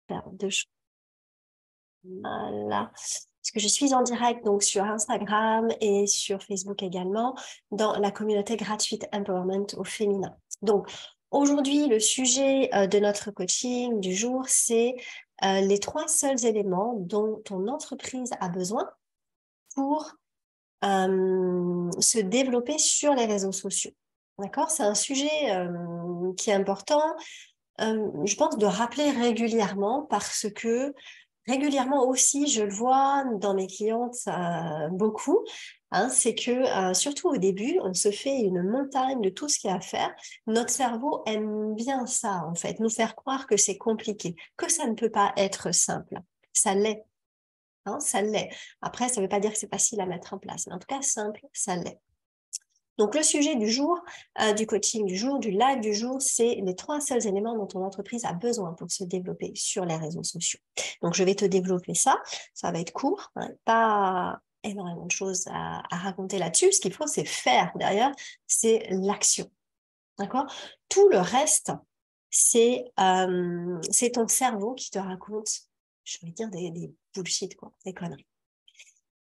faire deux choses. Voilà. Parce que je suis en direct donc sur Instagram et sur Facebook également dans la communauté gratuite Empowerment au féminin. Donc aujourd'hui, le sujet de notre coaching du jour, c'est les 3 seuls éléments dont ton entreprise a besoin pour se développer sur les réseaux sociaux. D'accord? C'est un sujet qui est important, je pense, de rappeler régulièrement parce que régulièrement aussi, je le vois dans mes clientes beaucoup, hein, c'est que surtout au début, on se fait une montagne de tout ce qu'il y a à faire. Notre cerveau aime bien ça, en fait, nous faire croire que c'est compliqué, que ça ne peut pas être simple. Ça l'est, hein, ça l'est. Après, ça ne veut pas dire que c'est facile à mettre en place, mais en tout cas, simple, ça l'est. Donc, le sujet du jour, du coaching du jour, du live du jour, c'est les 3 seuls éléments dont ton entreprise a besoin pour se développer sur les réseaux sociaux. Donc, je vais te développer ça. Ça va être court, hein, pas énormément de choses à raconter là-dessus. Ce qu'il faut, c'est faire derrière, c'est l'action. D'accord? Tout le reste, c'est ton cerveau qui te raconte, je vais dire, des bullshit, quoi, des conneries.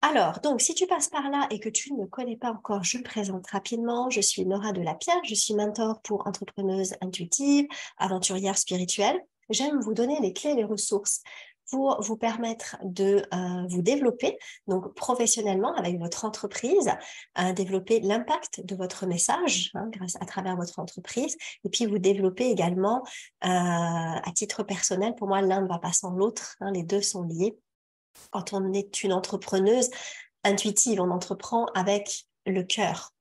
Alors, donc, si tu passes par là et que tu ne me connais pas encore, je me présente rapidement. Je suis Nora Delapierre, je suis mentor pour entrepreneuses intuitives, aventurières spirituelles. J'aime vous donner les clés et les ressources pour vous permettre de vous développer, donc professionnellement avec votre entreprise, développer l'impact de votre message grâce à travers votre entreprise, et puis vous développer également à titre personnel. Pour moi, l'un ne va pas sans l'autre, les deux sont liés. Quand on est une entrepreneuse intuitive, on entreprend avec le cœur.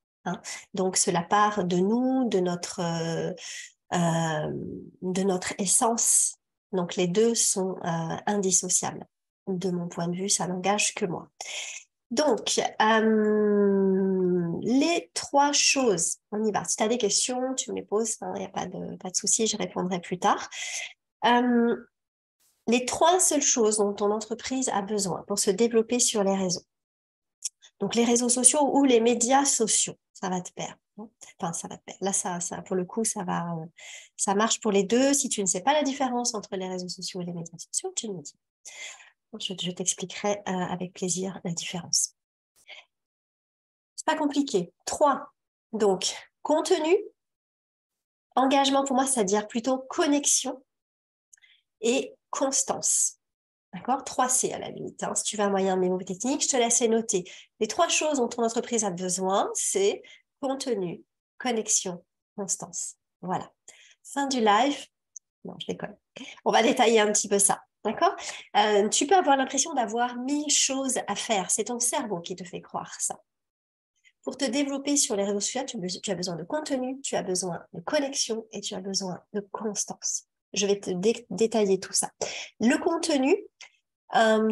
Donc, cela part de nous, de notre essence. Donc, les deux sont indissociables. De mon point de vue, ça n'engage que moi. Donc, les 3 choses, on y va. Si tu as des questions, tu me les poses, il n'y a pas de souci, je répondrai plus tard. Les 3 seules choses dont ton entreprise a besoin pour se développer sur les réseaux. Donc, les réseaux sociaux ou les médias sociaux, ça va te perdre. Enfin, ça va te perdre. Là, ça, pour le coup, ça marche pour les deux. Si tu ne sais pas la différence entre les réseaux sociaux et les médias sociaux, tu me dis. Je t'expliquerai avec plaisir la différence. C'est pas compliqué. 3. Donc, contenu. Engagement, pour moi, c'est-à-dire plutôt connexion et constance. D'accord? 3C à la limite. Si tu veux un moyen mémotechnique, je te laisse les noter. Les 3 choses dont ton entreprise a besoin, c'est contenu, connexion, constance. Voilà. Fin du live. Non, je déconne. On va détailler un petit peu ça. D'accord? Tu peux avoir l'impression d'avoir 1000 choses à faire. C'est ton cerveau qui te fait croire ça. Pour te développer sur les réseaux sociaux, tu as besoin de contenu, tu as besoin de connexion et tu as besoin de constance. Je vais te détailler tout ça. Le contenu,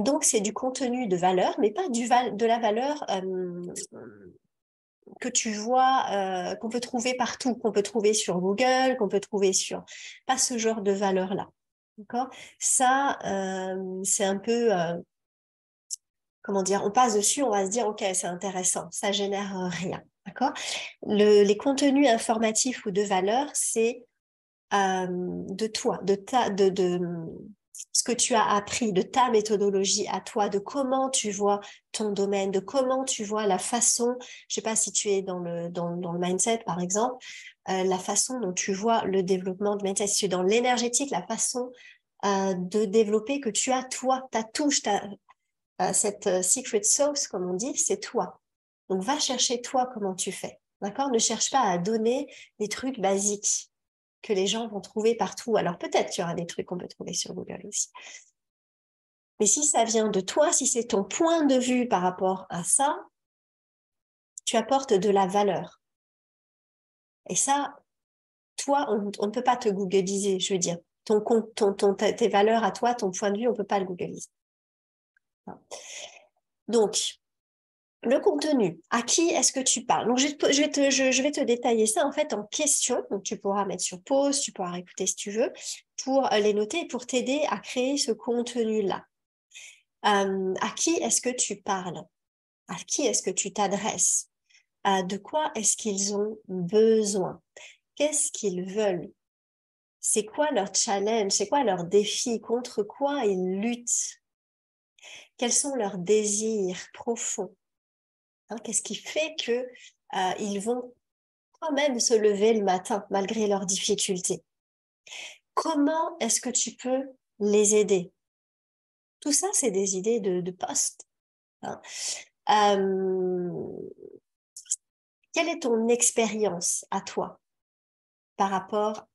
donc c'est du contenu de valeur, mais pas de la valeur que tu vois, qu'on peut trouver partout, qu'on peut trouver sur Google, qu'on peut trouver sur... Pas ce genre de valeur-là. D'accord? Ça, c'est un peu... comment dire, on passe dessus, on va se dire, OK, c'est intéressant, ça génère rien. D'accord? Les contenus informatifs ou de valeur, c'est de toi, de ce que tu as appris, de ta méthodologie à toi, de comment tu vois ton domaine, de comment tu vois la façon, je sais pas si tu es dans le mindset, par exemple, la façon dont tu vois le développement de mindset, si tu es dans l'énergétique, la façon de développer que tu as toi, ta touche, cette secret sauce, comme on dit, c'est toi. Donc, va chercher toi comment tu fais. D'accord? Ne cherche pas à donner des trucs basiques que les gens vont trouver partout. Alors, peut-être qu'il y aura des trucs qu'on peut trouver sur Google aussi. Mais si ça vient de toi, si c'est ton point de vue par rapport à ça, tu apportes de la valeur. Et ça, toi, on ne peut pas te googliser, je veux dire. Tes valeurs à toi, ton point de vue, on ne peut pas le googliser. Donc, le contenu, à qui est-ce que tu parles? Donc, je vais te détailler ça en fait en questions. Donc, tu pourras mettre sur pause, tu pourras écouter si tu veux, pour les noter et pour t'aider à créer ce contenu-là. À qui est-ce que tu parles? À qui est-ce que tu t'adresses? De quoi est-ce qu'ils ont besoin? Qu'est-ce qu'ils veulent? C'est quoi leur challenge? C'est quoi leur défi? Contre quoi ils luttent? Quels sont leurs désirs profonds? Hein, qu'est-ce qui fait que ils vont quand même se lever le matin malgré leurs difficultés? Comment est-ce que tu peux les aider? Tout ça, c'est des idées de poste. Hein. Euh, quelle est ton expérience à toi par rapport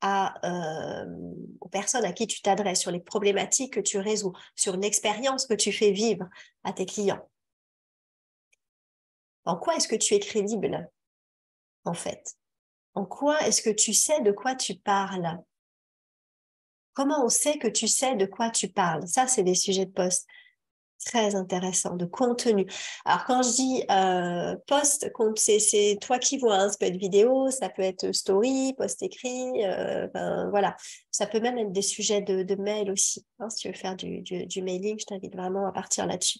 aux personnes à qui tu t'adresses, sur les problématiques que tu résous, sur l'expérience que tu fais vivre à tes clients? En quoi est-ce que tu es crédible, en fait? En quoi est-ce que tu sais de quoi tu parles? Comment on sait que tu sais de quoi tu parles? Ça, c'est des sujets de poste très intéressants, de contenu. Alors, quand je dis post, c'est toi qui vois, hein. Ça peut être vidéo, ça peut être story, post écrit, ben, voilà. Ça peut même être des sujets de mail aussi. Hein. Si tu veux faire du mailing, je t'invite vraiment à partir là-dessus.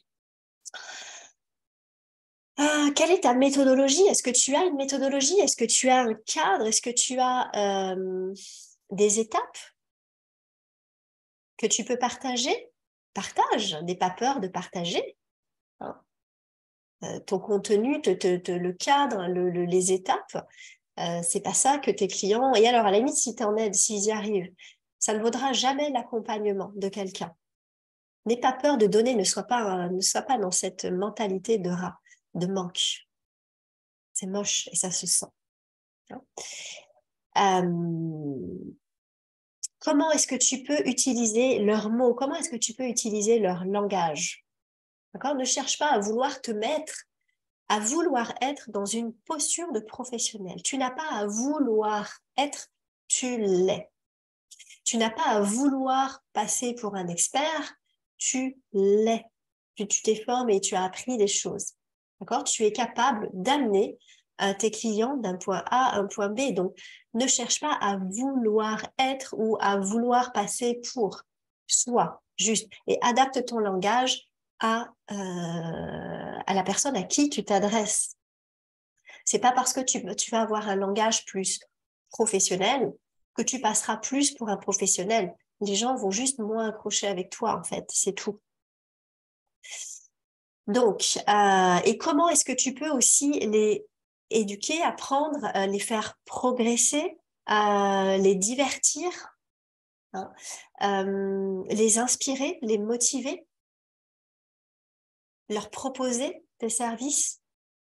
Quelle est ta méthodologie? Est-ce que tu as une méthodologie? Est-ce que tu as un cadre? Est-ce que tu as des étapes que tu peux partager? Partage, n'aie pas peur de partager. Hein. Ton contenu, le cadre, les étapes, c'est pas ça que tes clients... Et alors, à la limite, si tu en aides, s'ils y arrivent, ça ne vaudra jamais l'accompagnement de quelqu'un. N'aie pas peur de donner, ne sois pas dans cette mentalité de rat, de manque. C'est moche et ça se sent. Hein. Comment est-ce que tu peux utiliser leurs mots? Comment est-ce que tu peux utiliser leur langage? D'accord? Ne cherche pas à vouloir te mettre, à vouloir être dans une posture de professionnel. Tu n'as pas à vouloir être, tu l'es. Tu n'as pas à vouloir passer pour un expert, tu l'es. Tu t'es formé et tu as appris des choses. D'accord? Tu es capable d'amener tes clients d'un point A à un point B. Donc, ne cherche pas à vouloir être ou à vouloir passer pour. Sois juste et adapte ton langage à la personne à qui tu t'adresses. C'est pas parce que tu vas avoir un langage plus professionnel que tu passeras plus pour un professionnel. Les gens vont juste moins accrocher avec toi, en fait, c'est tout. Donc, et comment est-ce que tu peux aussi les éduquer, apprendre, les faire progresser, les divertir, hein, les inspirer, les motiver, leur proposer des services?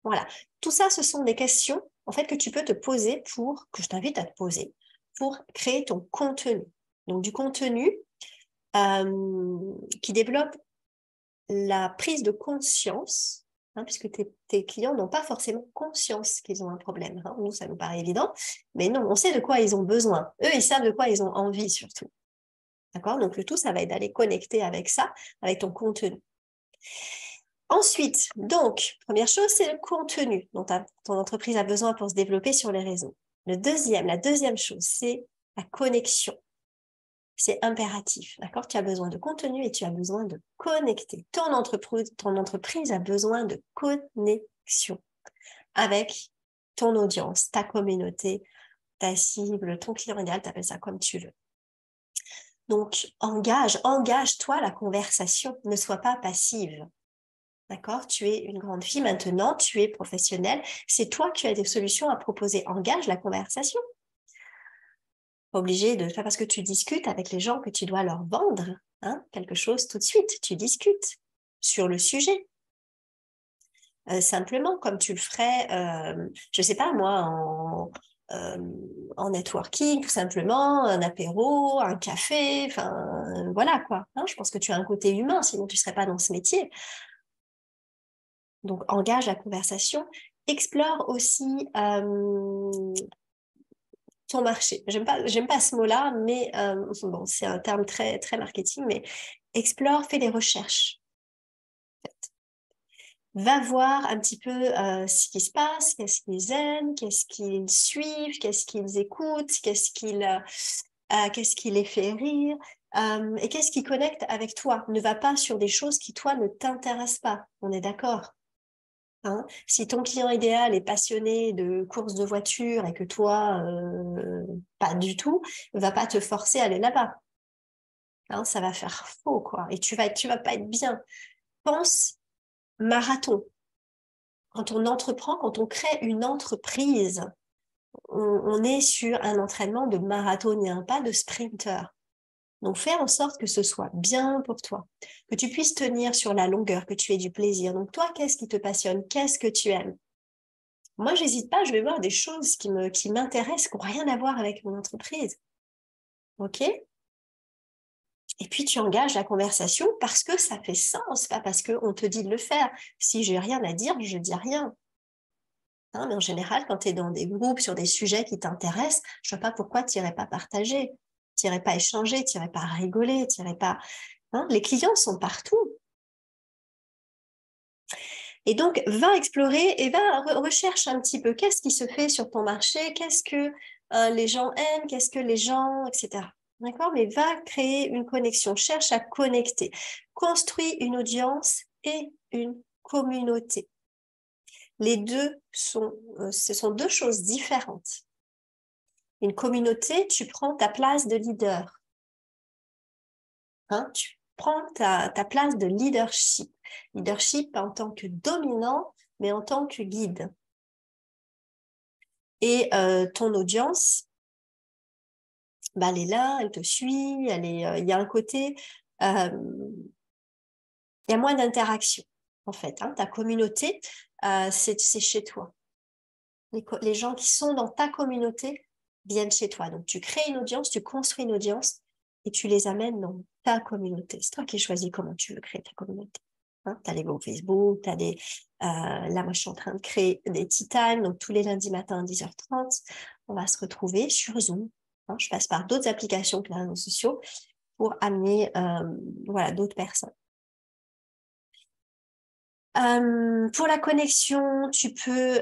Voilà. Tout ça, ce sont des questions, en fait, que tu peux te poser que je t'invite à te poser, pour créer ton contenu. Donc, du contenu qui développe la prise de conscience, hein, puisque tes clients n'ont pas forcément conscience qu'ils ont un problème. Hein. Nous, ça nous paraît évident, mais non, on sait de quoi ils ont besoin. Eux, ils savent de quoi ils ont envie, surtout. D'accord? Donc, le tout, ça va être d'aller connecter avec ça, avec ton contenu. Ensuite, donc, première chose, c'est le contenu dont ton entreprise a besoin pour se développer sur les réseaux. La deuxième chose, c'est la connexion. C'est impératif, d'accord? Tu as besoin de contenu et tu as besoin de connecter. Ton entreprise a besoin de connexion avec ton audience, ta communauté, ta cible, ton client idéal, tu appelles ça comme tu veux. Donc, engage-toi la conversation, ne sois pas passive. D'accord? Tu es une grande fille maintenant, tu es professionnelle, c'est toi qui as des solutions à proposer. Engage la conversation. Pas obligé de faire parce que tu discutes avec les gens que tu dois leur vendre quelque chose tout de suite. Tu discutes sur le sujet. Simplement, comme tu le ferais, je sais pas moi, en networking, tout simplement, un apéro, un café, enfin, voilà quoi. Hein, je pense que tu as un côté humain, sinon tu serais pas dans ce métier. Donc, engage la conversation. Explore aussi ton marché. J'aime pas ce mot-là, mais bon, c'est un terme très, très marketing, mais explore, fais des recherches. En fait. Va voir un petit peu ce qui se passe, qu'est-ce qu'ils aiment, qu'est-ce qu'ils suivent, qu'est-ce qu'ils écoutent, qu'est-ce qui les fait rire, et qu'est-ce qui connecte avec toi. Ne va pas sur des choses qui, toi, ne t'intéressent pas. On est d'accord? Hein. Si ton client idéal est passionné de courses de voiture et que toi, pas du tout, va pas te forcer à aller là-bas. Hein, ça va faire faux, quoi. Et tu vas pas être bien. Pense marathon. Quand on entreprend, quand on crée une entreprise, on est sur un entraînement de marathonien, pas de sprinter. Donc, fais en sorte que ce soit bien pour toi, que tu puisses tenir sur la longueur, que tu aies du plaisir. Donc, toi, qu'est-ce qui te passionne? Qu'est-ce que tu aimes? Moi, j'hésite pas, je vais voir des choses qui m'intéressent, qui n'ont rien à voir avec mon entreprise. OK? Et puis, tu engages la conversation parce que ça fait sens, pas parce qu'on te dit de le faire. Si j'ai rien à dire, je dis rien. Hein, mais en général, quand tu es dans des groupes sur des sujets qui t'intéressent, je vois pas pourquoi tu n'irais pas partager, tu n'irais pas échanger, tu n'irais pas rigoler, tu n'irais pas... Hein, les clients sont partout. Et donc, va explorer et va recherche un petit peu qu'est-ce qui se fait sur ton marché, qu'est-ce que les gens aiment, qu'est-ce que les gens, etc. D'accord? Mais va créer une connexion, cherche à connecter. Construis une audience et une communauté. Les deux ce sont deux choses différentes. Une communauté, tu prends ta place de leader. Hein? Tu prends ta place de leadership. Leadership pas en tant que dominant, mais en tant que guide. Et ton audience, bah, elle est là, elle te suit, il y a un côté, il y a moins d'interaction, en fait. Hein. Ta communauté, c'est chez toi. Les gens qui sont dans ta communauté viennent chez toi. Donc, tu crées une audience, tu construis une audience et tu les amènes dans ta communauté. C'est toi qui choisis comment tu veux créer ta communauté. Hein, tu as les groupes Facebook, tu as des... là, moi, je suis en train de créer des tea time, donc tous les lundis matins à 10h30, on va se retrouver sur Zoom. Hein, je passe par d'autres applications que les réseaux sociaux pour amener voilà, d'autres personnes. Pour la connexion, tu peux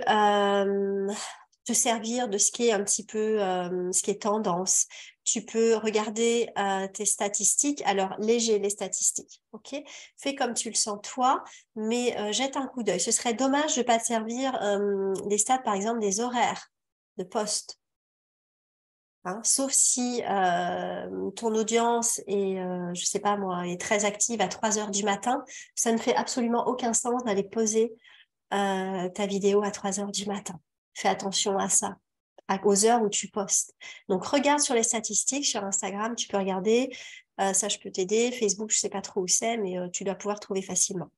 te servir de ce qui est un petit peu ce qui est tendance. Tu peux regarder tes statistiques. Alors, léger les statistiques, ok? Fais comme tu le sens toi, mais jette un coup d'œil. Ce serait dommage de pas te servir des stats, par exemple, des horaires de poste. Hein, sauf si ton audience est, je sais pas moi, est très active à 3 heures du matin, ça ne fait absolument aucun sens d'aller poser ta vidéo à 3 heures du matin. Fais attention à ça, aux heures où tu postes. Donc, regarde sur les statistiques, sur Instagram, tu peux regarder, ça je peux t'aider, Facebook, je sais pas trop où c'est, mais tu dois pouvoir trouver facilement.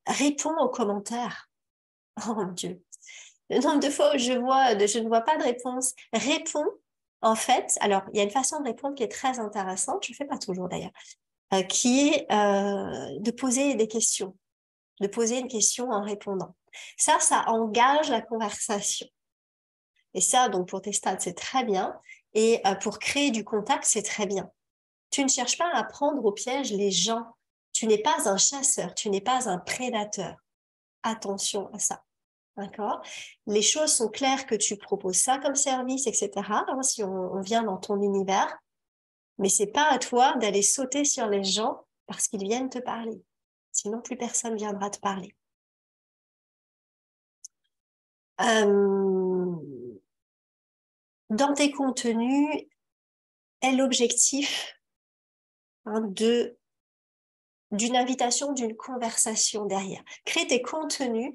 Réponds aux commentaires. Oh mon Dieu. Le nombre de fois où je ne vois pas de réponse. Réponds, en fait, alors il y a une façon de répondre qui est très intéressante, je ne fais pas toujours d'ailleurs, qui est de poser des questions, de poser une question en répondant. Ça engage la conversation. Et ça, donc pour tes stats, c'est très bien. Et pour créer du contact, c'est très bien. Tu ne cherches pas à prendre au piège les gens. Tu n'es pas un chasseur, tu n'es pas un prédateur. Attention à ça. D'accord? Les choses sont claires que tu proposes ça comme service, etc. Hein, si on vient dans ton univers, mais c'est pas à toi d'aller sauter sur les gens parce qu'ils viennent te parler. Sinon, plus personne viendra te parler. Euh, dans tes contenus, est l'objectif hein, d'une invitation, d'une conversation derrière. Crée tes contenus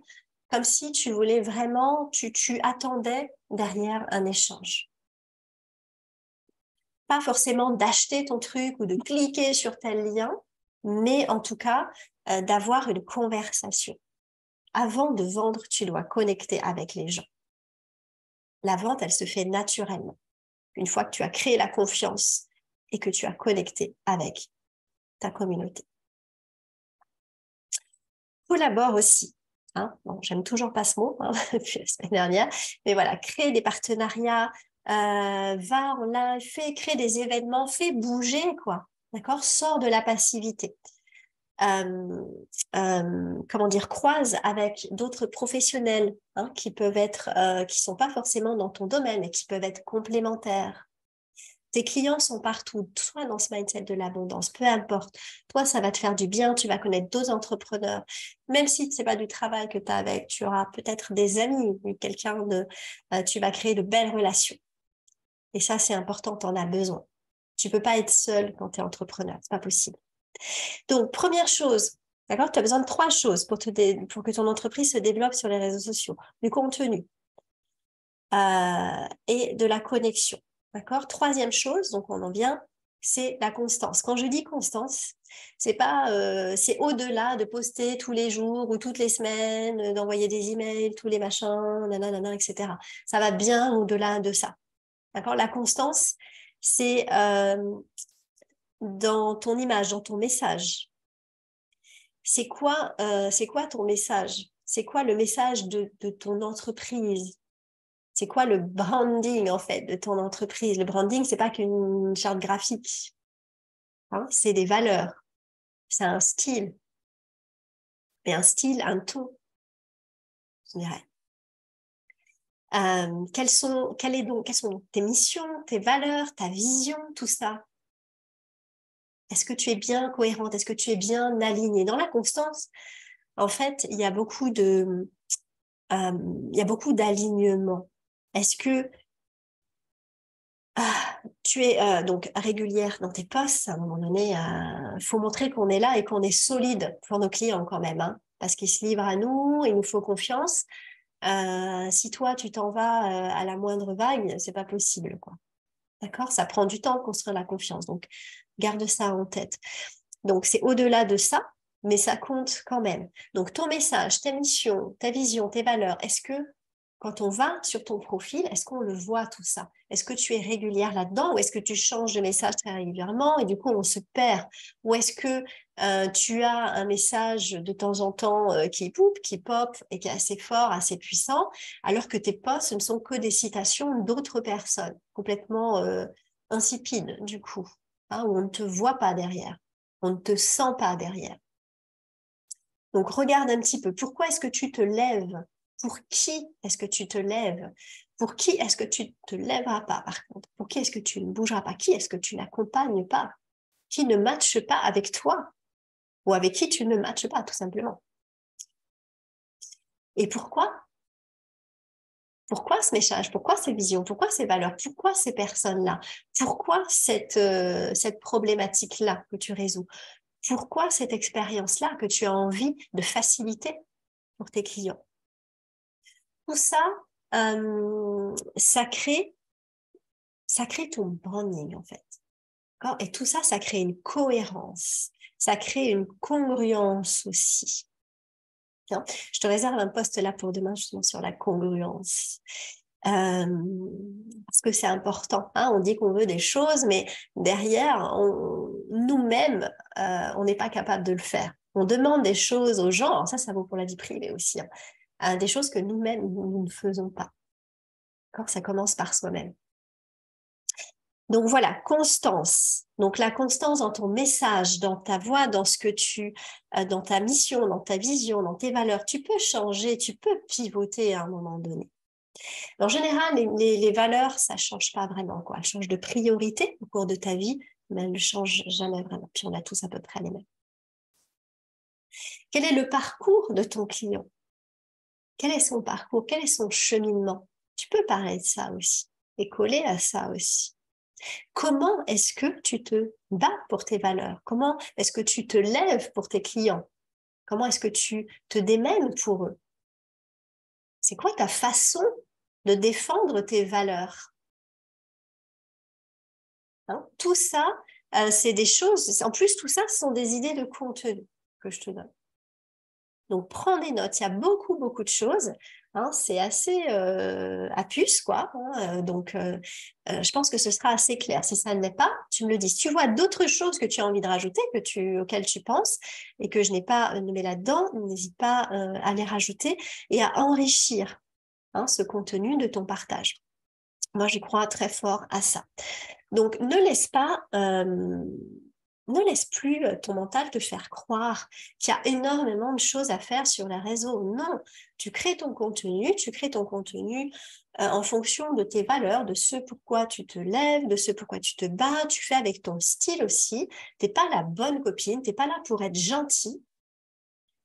comme si tu voulais vraiment, tu attendais derrière un échange. Pas forcément d'acheter ton truc ou de cliquer sur tel lien, mais en tout cas, d'avoir une conversation. Avant de vendre, tu dois connecter avec les gens. La vente, elle se fait naturellement. Une fois que tu as créé la confiance et que tu as connecté avec ta communauté. Collabore aussi. Hein. Bon, j'aime toujours pas ce mot hein, depuis la semaine dernière, mais voilà, crée des partenariats, va en live, crée des événements, fais bouger quoi, d'accord? Sors de la passivité. Comment dire, croise avec d'autres professionnels hein, qui peuvent être, qui sont pas forcément dans ton domaine, mais qui peuvent être complémentaires. Tes clients sont partout, soit dans ce mindset de l'abondance, peu importe. Toi, ça va te faire du bien, tu vas connaître d'autres entrepreneurs. Même si ce n'est pas du travail que tu as avec, tu auras peut-être des amis, tu vas créer de belles relations. Et ça, c'est important, tu en as besoin. Tu peux pas être seul quand tu es entrepreneur, c'est pas possible. Donc, première chose, d'accord, tu as besoin de 3 choses pour que ton entreprise se développe sur les réseaux sociaux. Du contenu et de la connexion. D'accord? Troisième chose, donc on en vient, c'est la constance. Quand je dis constance, c'est au-delà de poster tous les jours ou toutes les semaines, d'envoyer des emails, tous les machins, nanana, etc. Ça va bien au-delà de ça. D'accord? La constance, c'est dans ton image, dans ton message. C'est quoi ton message? C'est quoi le message de ton entreprise? C'est quoi le branding, en fait, de ton entreprise? Le branding, c'est pas qu'une charte graphique. Hein, c'est des valeurs. C'est un style. Et un style, un ton, je dirais. Quelles sont tes missions, tes valeurs, ta vision, tout ça? Est-ce que tu es bien cohérente? Est-ce que tu es bien alignée? Dans la constance, en fait, il y a beaucoup d'alignement. Est-ce que tu es donc régulière dans tes posts? À un moment donné, il faut montrer qu'on est là et qu'on est solide pour nos clients quand même, hein, parce qu'ils se livrent à nous, il nous faut confiance. Si toi, tu t'en vas à la moindre vague, c'est pas possible, quoi. D'accord? Ça prend du temps de construire la confiance. Donc, garde ça en tête. Donc, c'est au-delà de ça, mais ça compte quand même. Donc, ton message, ta mission, ta vision, tes valeurs, est-ce que quand on va sur ton profil, est-ce qu'on le voit tout ça? Est-ce que tu es régulière là-dedans ou est-ce que tu changes de message très régulièrement et du coup on se perd? Ou est-ce que tu as un message de temps en temps qui pop et qui est assez fort, assez puissant, alors que tes posts ne sont que des citations d'autres personnes, complètement insipides du coup, hein, où on ne te voit pas derrière, on ne te sent pas derrière. Donc, regarde un petit peu. Pourquoi est-ce que tu te lèves? Pour qui est-ce que tu te lèves? Pour qui est-ce que tu ne te lèveras pas, par contre? Pour qui est-ce que tu ne bougeras pas? Qui est-ce que tu n'accompagnes pas? Qui ne matche pas avec toi? Ou avec qui tu ne matches pas, tout simplement. Et pourquoi? Pourquoi ce message? Pourquoi ces visions? Pourquoi ces valeurs? Pourquoi ces personnes-là? Pourquoi cette problématique-là que tu résous? Pourquoi cette expérience-là que tu as envie de faciliter pour tes clients? Tout ça, ça crée ton branding, en fait. Et tout ça, ça crée une cohérence. Ça crée une congruence aussi. Bien. Je te réserve un post là pour demain, justement, sur la congruence. Parce que c'est important. Hein, on dit qu'on veut des choses, mais derrière, nous-mêmes, on n'est pas capable de le faire. On demande des choses aux gens, alors ça vaut pour la vie privée aussi, hein, des choses que nous-mêmes, nous ne faisons pas. Ça commence par soi-même. Donc voilà, constance. Donc la constance dans ton message, dans ta voix, dans dans ta mission, dans ta vision, dans tes valeurs. Tu peux changer, tu peux pivoter à un moment donné. En général, les valeurs, ça change pas vraiment, quoi. Elles changent de priorité au cours de ta vie, mais elles ne changent jamais vraiment. Puis on a tous à peu près les mêmes. Quel est le parcours de ton client? Quel est son parcours? Quel est son cheminement? Tu peux parler de ça aussi et coller à ça aussi. Comment est-ce que tu te bats pour tes valeurs? Comment est-ce que tu te lèves pour tes clients? Comment est-ce que tu te démènes pour eux? C'est quoi ta façon de défendre tes valeurs? Hein? Tout ça, c'est des choses. En plus, tout ça, ce sont des idées de contenu que je te donne. Donc, prends des notes. Il y a beaucoup, beaucoup de choses. Hein, c'est assez à puce, quoi. Hein, donc, je pense que ce sera assez clair. Si ça ne l'est pas, tu me le dis. Si tu vois d'autres choses que tu as envie de rajouter, auxquelles tu penses et que je n'ai pas nommé là-dedans, n'hésite pas à les rajouter et à enrichir ce contenu de ton partage. Moi, j'y crois très fort à ça. Donc, ne laisse pas Ne laisse plus ton mental te faire croire qu'il y a énormément de choses à faire sur les réseaux. Non, tu crées ton contenu, en fonction de tes valeurs, de ce pourquoi tu te lèves, de ce pourquoi tu te bats, tu fais avec ton style aussi. T'es pas la bonne copine, t'es pas là pour être gentil,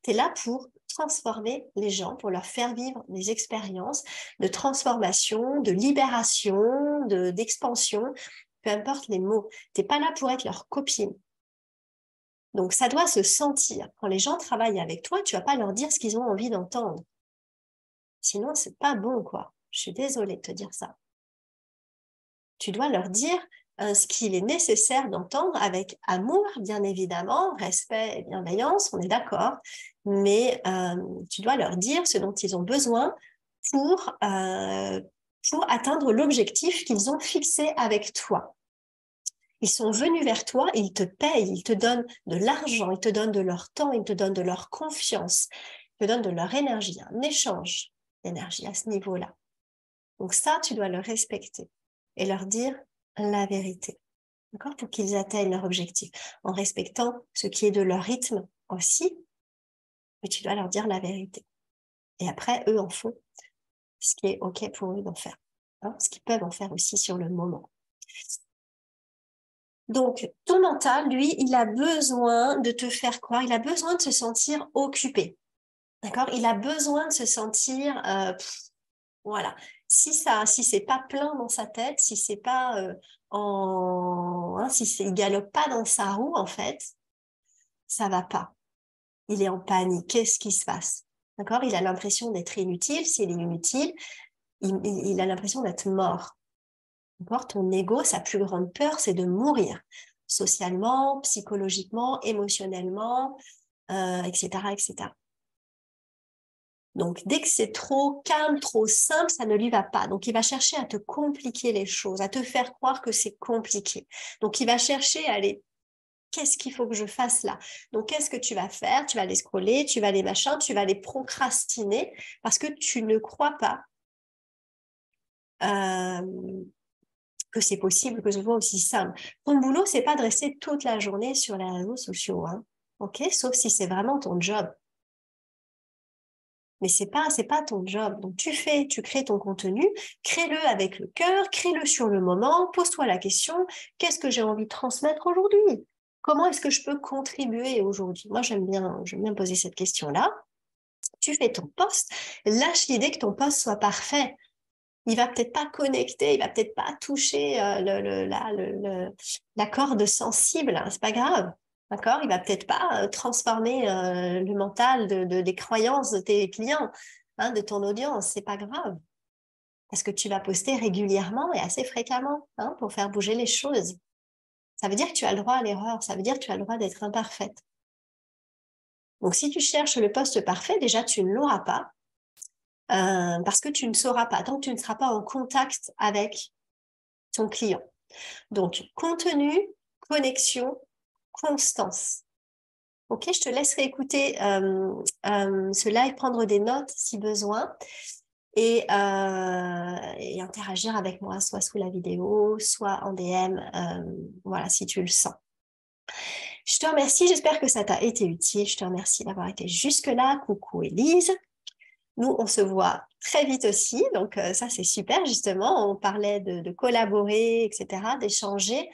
t'es là pour transformer les gens, pour leur faire vivre des expériences de transformation, de libération, d'expansion, peu importe les mots. T'es pas là pour être leur copine. Donc, ça doit se sentir. Quand les gens travaillent avec toi, tu vas pas leur dire ce qu'ils ont envie d'entendre. Sinon, c'est pas bon, quoi. Je suis désolée de te dire ça. Tu dois leur dire ce qu'il est nécessaire d'entendre avec amour, bien évidemment, respect et bienveillance, on est d'accord, mais tu dois leur dire ce dont ils ont besoin pour, euh, pour atteindre l'objectif qu'ils ont fixé avec toi. Ils sont venus vers toi, ils te payent, ils te donnent de l'argent, ils te donnent de leur temps, ils te donnent de leur confiance, ils te donnent de leur énergie, un échange d'énergie à ce niveau-là. Donc ça, tu dois le respecter et leur dire la vérité, d'accord, pour qu'ils atteignent leur objectif, en respectant ce qui est de leur rythme aussi, mais tu dois leur dire la vérité. Et après, eux en font ce qui est OK pour eux d'en faire, hein, ce qu'ils peuvent en faire aussi sur le moment. Donc, ton mental, lui, il a besoin de te faire croire, il a besoin de se sentir occupé. D'accord? Il a besoin de se sentir, voilà. Si c'est pas plein dans sa tête, si c'est pas il galope pas dans sa roue, en fait, ça va pas. Il est en panique. Qu'est-ce qui se passe? D'accord? Il a l'impression d'être inutile. S'il est inutile, il a l'impression d'être mort. D'accord? Ton ego, sa plus grande peur, c'est de mourir. Socialement, psychologiquement, émotionnellement, etc., etc. Donc, dès que c'est trop calme, trop simple, ça ne lui va pas. Donc, il va chercher à te compliquer les choses, à te faire croire que c'est compliqué. Donc, il va chercher à aller, qu'est-ce qu'il faut que je fasse là? Donc, qu'est-ce que tu vas faire? Tu vas les scroller, tu vas les machins, tu vas les procrastiner parce que tu ne crois pas que c'est possible que ce soit aussi simple. Ton boulot, c'est pas de rester toute la journée sur les réseaux sociaux, hein. OK? Sauf si c'est vraiment ton job. Mais c'est pas ton job. Donc, tu crées ton contenu, crée-le avec le cœur, crée-le sur le moment, pose-toi la question, qu'est-ce que j'ai envie de transmettre aujourd'hui? Comment est-ce que je peux contribuer aujourd'hui? Moi, j'aime bien poser cette question-là. Tu fais ton post, lâche l'idée que ton post soit parfait. Il va peut-être pas connecter, il va peut-être pas toucher la corde sensible, hein, c'est pas grave. D'accord? Il va peut-être pas transformer le mental des croyances de tes clients, hein, de ton audience, c'est pas grave. Parce que tu vas poster régulièrement et assez fréquemment, hein, pour faire bouger les choses. Ça veut dire que tu as le droit à l'erreur, ça veut dire que tu as le droit d'être imparfaite. Donc si tu cherches le poste parfait, déjà tu ne l'auras pas, parce que tu ne sauras pas, tant que tu ne seras pas en contact avec ton client. Donc, contenu, connexion, constance. Ok, je te laisserai écouter ce live, prendre des notes si besoin et interagir avec moi, soit sous la vidéo, soit en DM, voilà, si tu le sens. Je te remercie, j'espère que ça t'a été utile. Je te remercie d'avoir été jusque-là. Coucou Élise. Nous, on se voit très vite aussi, donc ça c'est super justement. On parlait de collaborer, etc., d'échanger.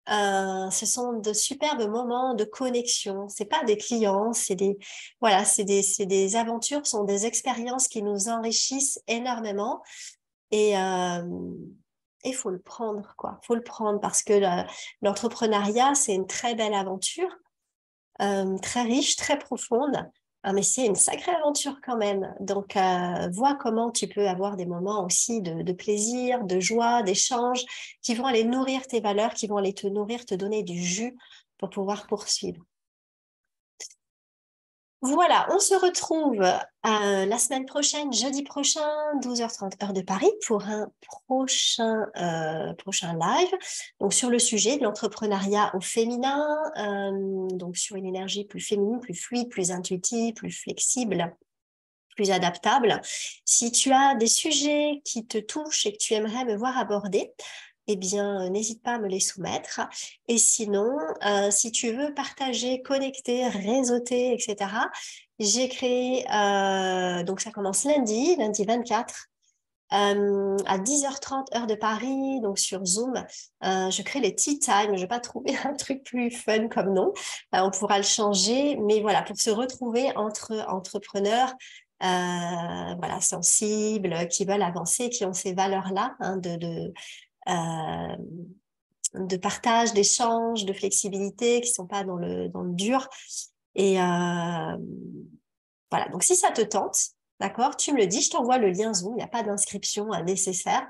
Ce sont de superbes moments de connexion. C'est pas des clients, voilà, c'est des aventures, ce sont des expériences qui nous enrichissent énormément. Et il faut le prendre, quoi. Faut le prendre parce que l'entrepreneuriat, c'est une très belle aventure, très riche, très profonde. Ah, mais c'est une sacrée aventure quand même. Donc, vois comment tu peux avoir des moments aussi de plaisir, de joie, d'échange, qui vont aller nourrir tes valeurs, qui vont aller te nourrir, te donner du jus pour pouvoir poursuivre. Voilà, on se retrouve la semaine prochaine, jeudi prochain, 12h30 heure de Paris, pour un prochain live. Donc sur le sujet de l'entrepreneuriat au féminin, donc sur une énergie plus féminine, plus fluide, plus intuitive, plus flexible, plus adaptable. Si tu as des sujets qui te touchent et que tu aimerais me voir aborder, eh bien, n'hésite pas à me les soumettre. Et sinon, si tu veux partager, connecter, réseauter, etc., j'ai créé, donc ça commence lundi 24, à 10h30 heure de Paris, donc sur Zoom. Je crée les tea time. Je vais pas trouver un truc plus fun comme nom. On pourra le changer, mais voilà, pour se retrouver entre entrepreneurs, voilà, sensibles, qui veulent avancer, qui ont ces valeurs-là, hein, euh, de partage, d'échange, de flexibilité, qui sont pas dans le dur. Et voilà, donc si ça te tente, d'accord, tu me le dis, je t'envoie le lien Zoom, il n'y a pas d'inscription nécessaire.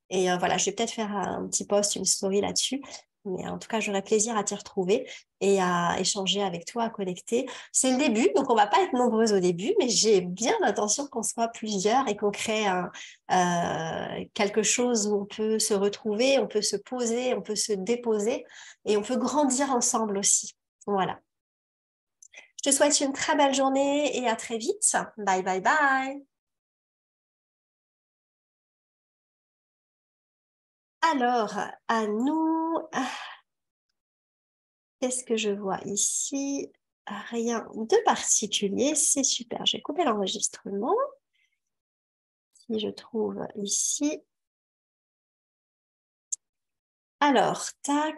Et voilà, je vais peut-être faire un petit post, une story là-dessus. Mais en tout cas, j'aurai plaisir à t'y retrouver et à échanger avec toi, à connecter. C'est le début, donc on va pas être nombreuses au début, mais j'ai bien l'intention qu'on soit plusieurs et qu'on crée quelque chose où on peut se retrouver, on peut se poser, on peut se déposer et on peut grandir ensemble aussi. Voilà. Je te souhaite une très belle journée et à très vite. Bye bye bye. Alors, à nous, qu'est-ce que je vois ici? Rien de particulier, c'est super. J'ai coupé l'enregistrement. Si je trouve ici. Alors, tac.